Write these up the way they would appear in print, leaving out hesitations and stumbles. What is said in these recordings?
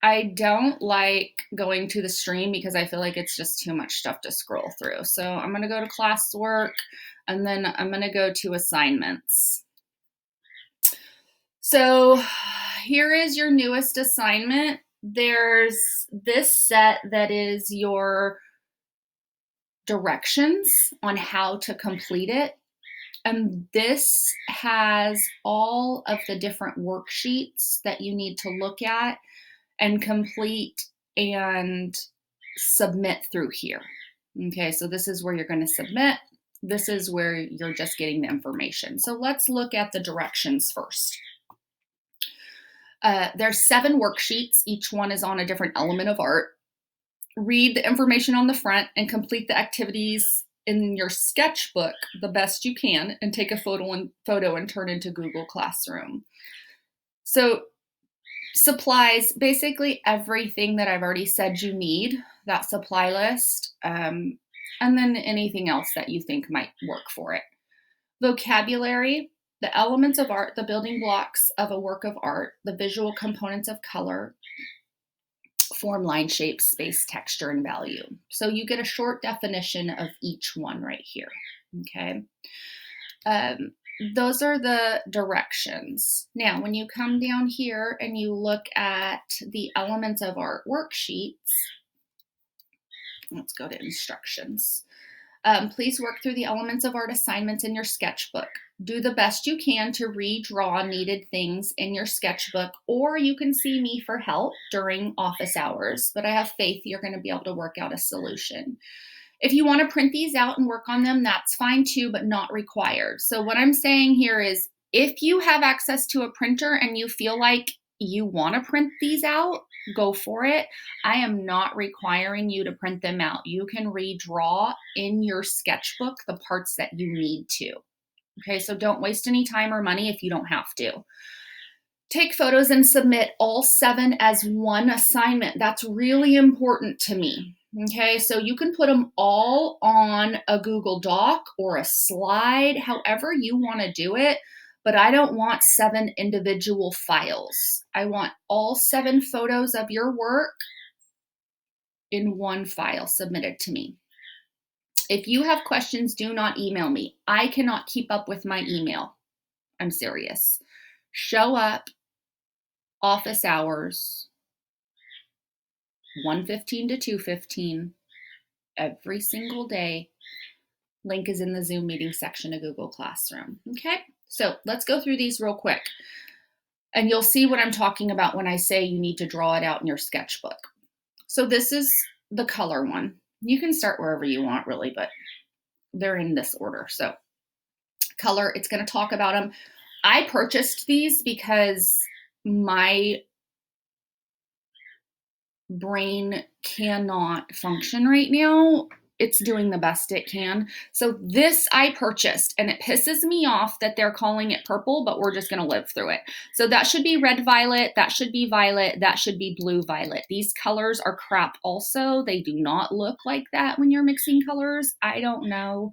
I don't like going to the stream because I feel like it's just too much stuff to scroll through. So I'm going to go to classwork and then I'm going to go to assignments. So here is your newest assignment. There's this set that is your directions on how to complete it. And this has all of the different worksheets that you need to look at and complete and submit through here. Okay, so this is where you're going to submit. This is where you're just getting the information. So let's look at the directions first. There's 7 worksheets. Each one is on a different element of art. Read the information on the front and complete the activities in your sketchbook the best you can and take a photo and turn into Google Classroom. So supplies, basically everything that I've already said you need, that supply list, and then anything else that you think might work for it. Vocabulary, the elements of art, the building blocks of a work of art, the visual components of color, form, line, shape, space, texture, and value. So you get a short definition of each one right here, okay? Those are the directions. Now, when you come down here and you look at the elements of art worksheets, let's go to instructions. Please work through the elements of art assignments in your sketchbook. Do the best you can to redraw needed things in your sketchbook, or you can see me for help during office hours, but I have faith you're going to be able to work out a solution. If you want to print these out and work on them, that's fine too, but not required. So what I'm saying here is if you have access to a printer and you feel like you want to print these out, go for it. I am not requiring you to print them out. You can redraw in your sketchbook the parts that you need to. Okay, so don't waste any time or money if you don't have to. Take photos and submit all 7 as one assignment. That's really important to me. Okay, so you can put them all on a Google Doc or a slide, however you want to do it, but I don't want 7 individual files. I want all 7 photos of your work in one file submitted to me. If you have questions, do not email me. I cannot keep up with my email. I'm serious. Show up, office hours, 1:15 to 2:15, every single day. Link is in the Zoom meeting section of Google Classroom. Okay, so let's go through these real quick. And you'll see what I'm talking about when I say you need to draw it out in your sketchbook. So this is the color one. You can start wherever you want really, but they're in this order. So color, it's going to talk about them. I purchased these because my brain cannot function right now. It's doing the best it can. So this I purchased, and it pisses me off that they're calling it purple, but we're just going to live through it. So that should be red violet, that should be violet, that should be blue violet. These colors are crap also. They do not look like that when you're mixing colors. I don't know.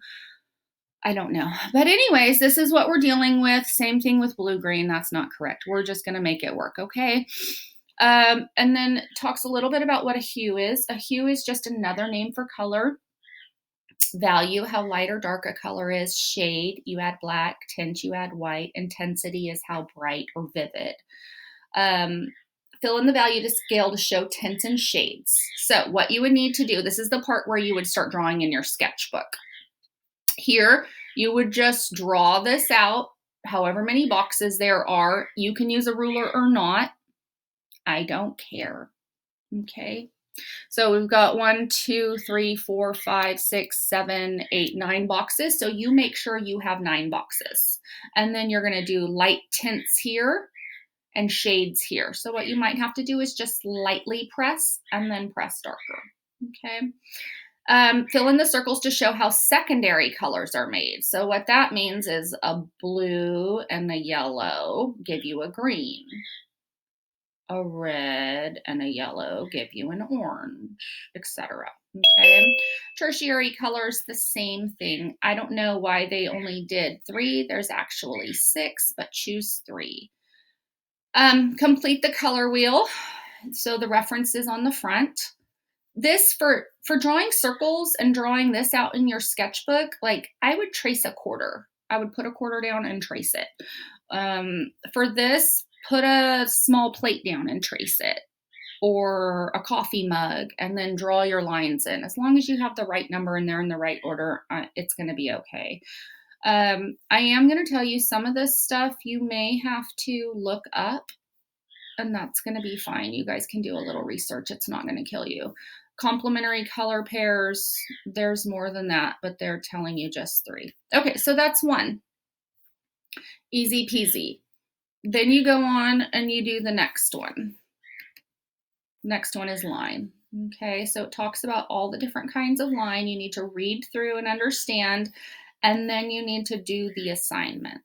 But anyways, this is what we're dealing with. Same thing with blue green. That's not correct. We're just going to make it work, okay? And then talks a little bit about what a hue is. A hue is just another name for color. Value, how light or dark a color is. Shade, you add black. Tint, you add white. Intensity is how bright or vivid. Fill in the value to scale to show tints and shades. So what you would need to do, this is the part where you would start drawing in your sketchbook. Here, you would just draw this out, however many boxes there are. You can use a ruler or not. I don't care. Okay. So we've got 1, 2, 3, 4, 5, 6, 7, 8, 9 boxes. So you make sure you have 9 boxes. And then you're going to do light tints here and shades here. So what you might have to do is just lightly press and then press darker. Okay. Fill in the circles to show how secondary colors are made. So what that means is a blue and a yellow give you a green. A red and a yellow give you an orange, etc. Okay. Tertiary colors, the same thing. I don't know why they only did 3. There's actually 6, but choose 3. Complete the color wheel. So the reference is on the front. This for drawing circles and drawing this out in your sketchbook, like I would trace a quarter. I would put a quarter down and trace it. For this, put a small plate down and trace it, or a coffee mug, and then draw your lines in. As long as you have the right number and they're in the right order, it's going to be okay. I am going to tell you some of this stuff you may have to look up, and that's going to be fine. You guys can do a little research. It's not going to kill you. Complementary color pairs, there's more than that, but they're telling you just 3. Okay, so that's 1. Easy peasy. Then you go on and you do the next one. Next one is line. Okay, so it talks about all the different kinds of line you need to read through and understand, and then you need to do the assignment.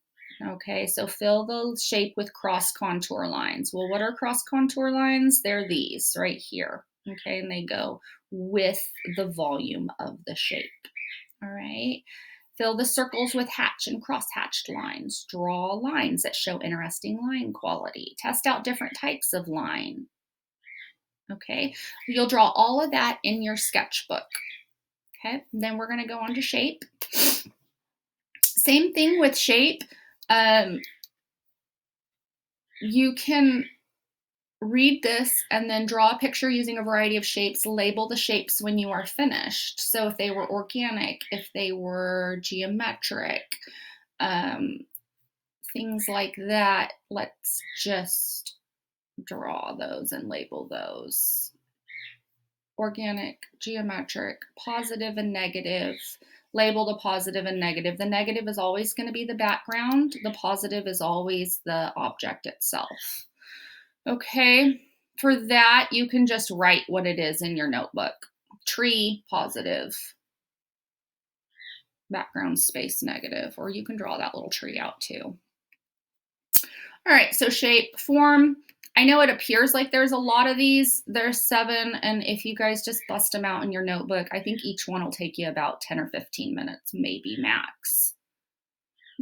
Okay, so fill the shape with cross contour lines. Well, what are cross contour lines? They're these right here. Okay, and they go with the volume of the shape. All right. Fill the circles with hatch and cross-hatched lines. Draw lines that show interesting line quality. Test out different types of line. Okay, you'll draw all of that in your sketchbook. Okay, then we're going to go on to shape. Same thing with shape. You can read this and then draw a picture using a variety of shapes. Label the shapes when you are finished. So if they were organic, if they were geometric, things like that, let's just draw those and label those. Organic, geometric, positive and negative. Label the positive and negative. The negative is always going to be the background. The positive is always the object itself. Okay, for that, you can just write what it is in your notebook. Tree, positive. Background space, negative. Or you can draw that little tree out too. All right, so shape, form. I know it appears like there's a lot of these. There's 7, and if you guys just bust them out in your notebook, I think each one will take you about 10 or 15 minutes, maybe max.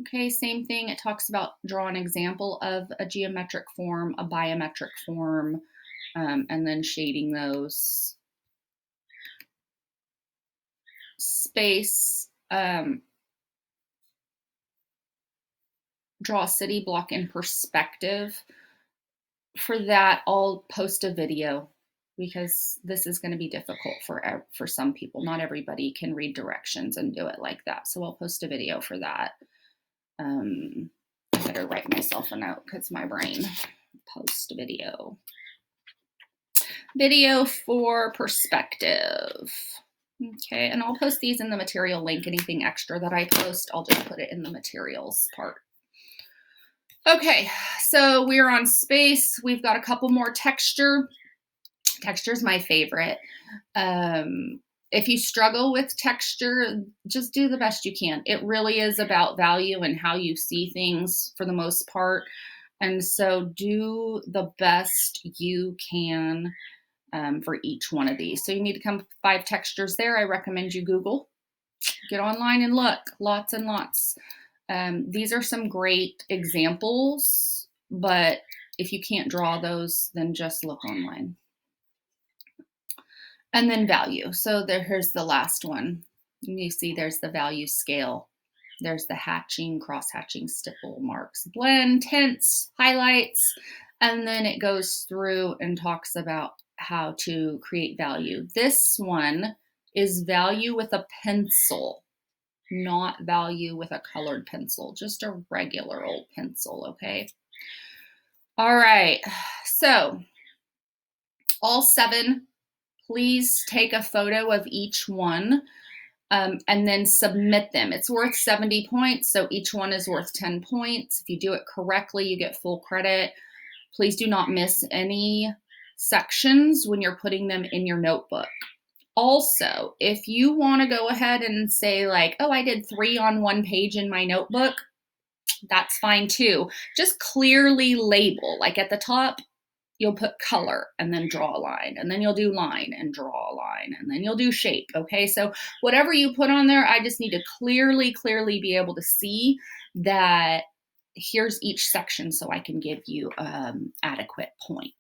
Okay, same thing. It talks about draw an example of a geometric form, a biometric form, and then shading those. Space, draw a city block in perspective. For that, I'll post a video because this is going to be difficult for some people. Not everybody can read directions and do it like that. So I'll post a video for that. I better write myself a note because my brain. Post video. Video for perspective. Okay, and I'll post these in the material link. Anything extra that I post, I'll just put it in the materials part. Okay, so we're on space. We've got a couple more texture. Texture is my favorite. If you struggle with texture, just do the best you can. It really is about value and how you see things for the most part. And so do the best you can for each one of these. So you need to come 5 textures there. I recommend you Google. Get online and look. Lots and lots. These are some great examples, but if you can't draw those, then just look online. And then value. So here's the last one. You see there's the value scale. There's the hatching, cross-hatching, stipple, marks, blend, tints, highlights, and then it goes through and talks about how to create value. This one is value with a pencil, not value with a colored pencil, just a regular old pencil, okay? All right, so all 7, please take a photo of each one and then submit them. It's worth 70 points, so each one is worth 10 points. If you do it correctly, you get full credit. Please do not miss any sections when you're putting them in your notebook. Also, if you want to go ahead and say like, oh, I did 3 on 1 page in my notebook, that's fine too. Just clearly label, like at the top, you'll put color and then draw a line, and then you'll do line and draw a line, and then you'll do shape, okay? So whatever you put on there, I just need to clearly be able to see that here's each section so I can give you adequate point.